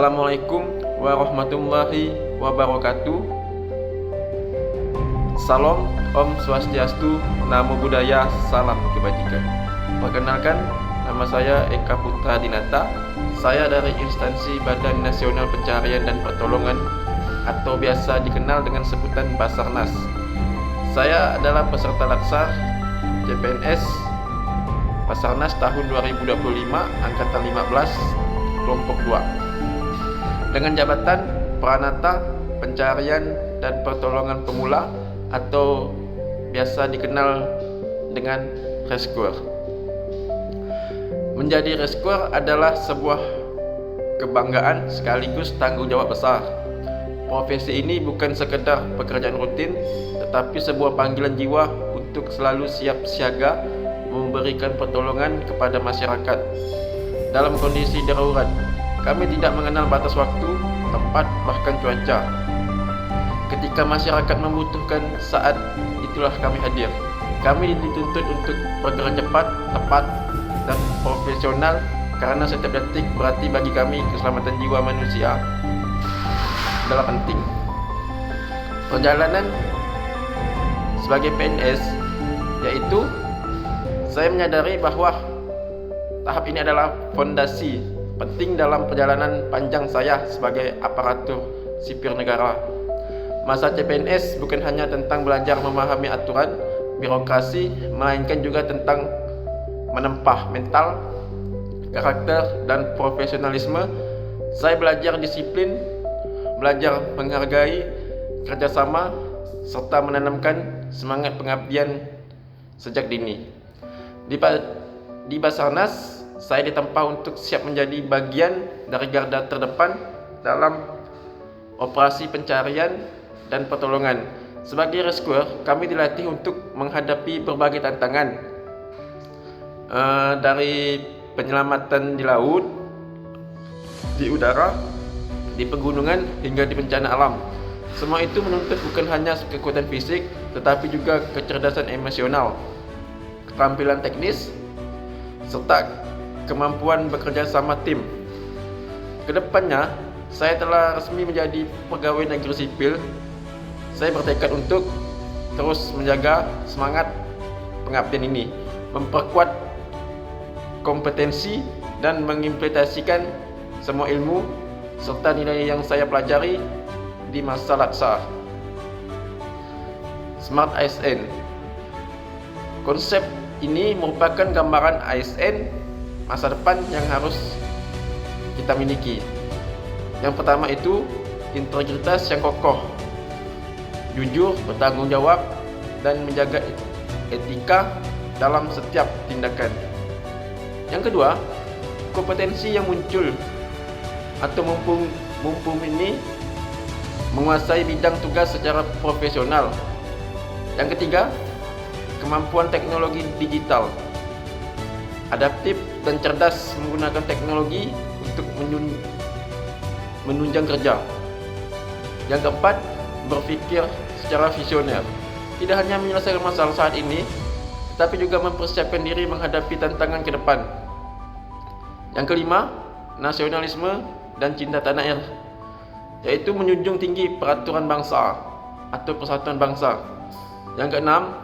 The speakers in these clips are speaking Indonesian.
Assalamualaikum warahmatullahi wabarakatuh. Salam, Om Swastiastu, Namo Buddhaya, Salam Kebajikan. Perkenalkan, nama saya Eka Putra Dinata. Saya dari instansi Badan Nasional Pencarian dan Pertolongan atau biasa dikenal dengan sebutan Basarnas. Saya adalah peserta laksar CPNS Basarnas tahun 2025 Angkatan 15 Kelompok 2 dengan jabatan Pranata Pencarian dan Pertolongan Pemula atau biasa dikenal dengan rescuer. Menjadi rescuer adalah sebuah kebanggaan sekaligus tanggung jawab besar. Profesi ini bukan sekedar pekerjaan rutin, tetapi sebuah panggilan jiwa untuk selalu siap siaga memberikan pertolongan kepada masyarakat dalam kondisi darurat. Kami tidak mengenal batas waktu, tempat, bahkan cuaca. Ketika masyarakat membutuhkan saat itulah kami hadir. Kami dituntut untuk bergerak cepat, tepat, dan profesional karena setiap detik berarti bagi kami keselamatan jiwa manusia adalah penting. Perjalanan sebagai PNS yaitu saya menyadari bahwa tahap ini adalah fondasi penting dalam perjalanan panjang saya sebagai aparatur sipil negara. Masa CPNS bukan hanya tentang belajar memahami aturan birokrasi, melainkan juga tentang menempah mental, karakter, dan profesionalisme. Saya belajar disiplin, belajar menghargai kerjasama, serta menanamkan semangat pengabdian sejak dini. Di Basarnas, saya ditempa untuk siap menjadi bagian dari garda terdepan dalam operasi pencarian dan pertolongan. Sebagai rescuer, kami dilatih untuk menghadapi berbagai tantangan, dari penyelamatan di laut, di udara, di pegunungan, hingga di bencana alam. Semua itu menuntut bukan hanya kekuatan fisik, tetapi juga kecerdasan emosional, keterampilan teknis, serta kemampuan bekerja sama tim. Kedepannya, saya telah resmi menjadi pegawai negeri sipil. Saya bertekad untuk terus menjaga semangat pengabdian ini, memperkuat kompetensi, dan mengimplementasikan semua ilmu serta nilai yang saya pelajari di masa laksar. Smart ASN. Konsep ini merupakan gambaran ASN masa depan yang harus kita miliki. Yang pertama itu integritas yang kokoh, jujur, bertanggung jawab, dan menjaga etika dalam setiap tindakan. Yang kedua, kompetensi yang muncul atau mumpuni menguasai bidang tugas secara profesional. Yang ketiga, kemampuan teknologi digital, adaptif dan cerdas menggunakan teknologi untuk menunjang kerja. Yang keempat, berpikir secara visioner, tidak hanya menyelesaikan masalah saat ini, tetapi juga mempersiapkan diri menghadapi tantangan ke depan. Yang kelima, nasionalisme dan cinta tanah air, yaitu menjunjung tinggi peraturan bangsa atau persatuan bangsa. Yang keenam,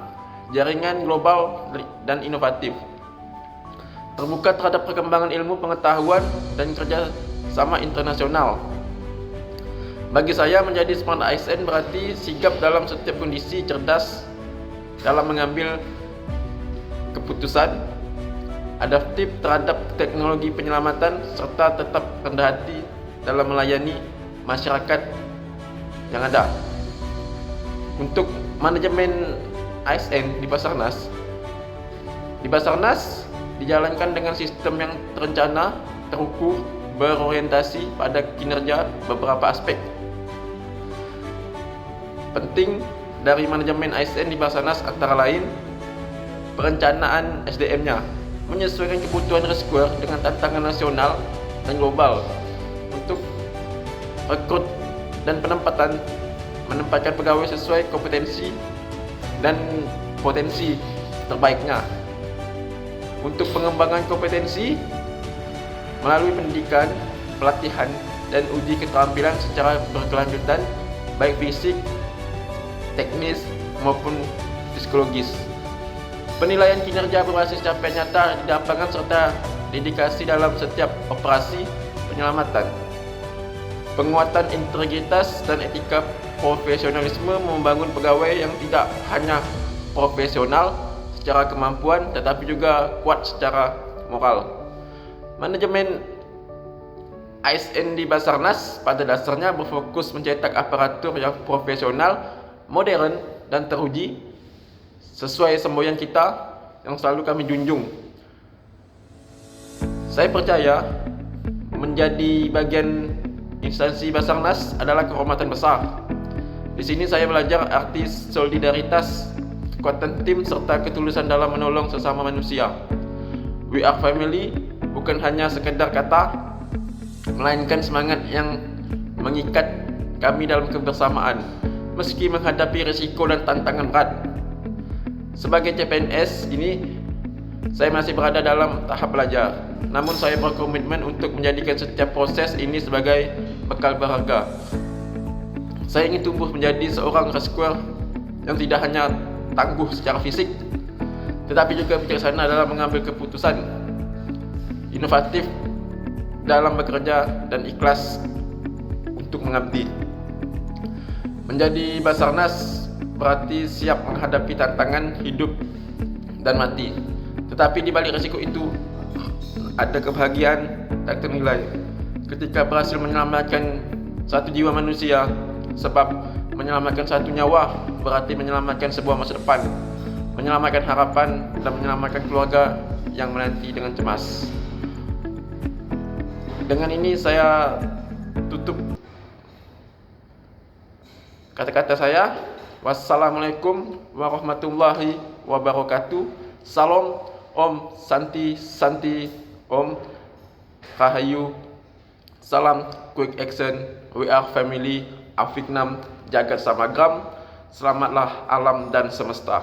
jaringan global dan inovatif, terbuka terhadap perkembangan ilmu pengetahuan dan kerja sama internasional. Bagi saya, menjadi smart ASN berarti sigap dalam setiap kondisi, cerdas dalam mengambil keputusan, adaptif terhadap teknologi penyelamatan, serta tetap rendah hati dalam melayani masyarakat yang ada. Untuk manajemen ASN di Basarnas dijalankan dengan sistem yang terencana, terukur, berorientasi pada kinerja beberapa aspek penting dari manajemen ASN di Basarnas, antara lain perencanaan SDM-nya, menyesuaikan kebutuhan rescuer dengan tantangan nasional dan global. Untuk rekrut dan menempatkan pegawai sesuai kompetensi dan potensi terbaiknya. Untuk pengembangan kompetensi melalui pendidikan, pelatihan, dan uji keterampilan secara berkelanjutan, baik fisik, teknis, maupun psikologis. Penilaian kinerja berbasis capaian nyata di lapangan serta dedikasi dalam setiap operasi penyelamatan. Penguatan integritas dan etika profesionalisme membangun pegawai yang tidak hanya profesional secara kemampuan tetapi juga kuat secara moral. Manajemen ASN di Basarnas pada dasarnya berfokus mencetak aparatur yang profesional, modern, dan teruji sesuai semboyan kita yang selalu kami junjung. Saya percaya menjadi bagian instansi Basarnas adalah kehormatan besar. Di sini saya belajar arti solidaritas, kekuatan tim, serta ketulusan dalam menolong sesama manusia. We are family bukan hanya sekedar kata, melainkan semangat yang mengikat kami dalam kebersamaan, meski menghadapi risiko dan tantangan berat. Sebagai CPNS ini, saya masih berada dalam tahap belajar. Namun saya berkomitmen untuk menjadikan setiap proses ini sebagai bekal berharga. Saya ingin tumbuh menjadi seorang rescuer yang tidak hanya tangguh secara fisik, tetapi juga bijaksana dalam mengambil keputusan, inovatif dalam bekerja, dan ikhlas untuk mengabdi. Menjadi Basarnas berarti siap menghadapi tantangan hidup dan mati. Tetapi di balik risiko itu ada kebahagiaan tak ternilai ketika berhasil menyelamatkan satu jiwa manusia, sebab menyelamatkan satu nyawa berarti menyelamatkan sebuah masa depan, menyelamatkan harapan, dan menyelamatkan keluarga yang menanti dengan cemas. Dengan ini saya tutup kata-kata saya. Wassalamualaikum warahmatullahi wabarakatuh. Salam, Om Santi Santi, Om Rahayu. Salam quick action. We are family. Afiknam jagat samagram. Selamatlah alam dan semesta.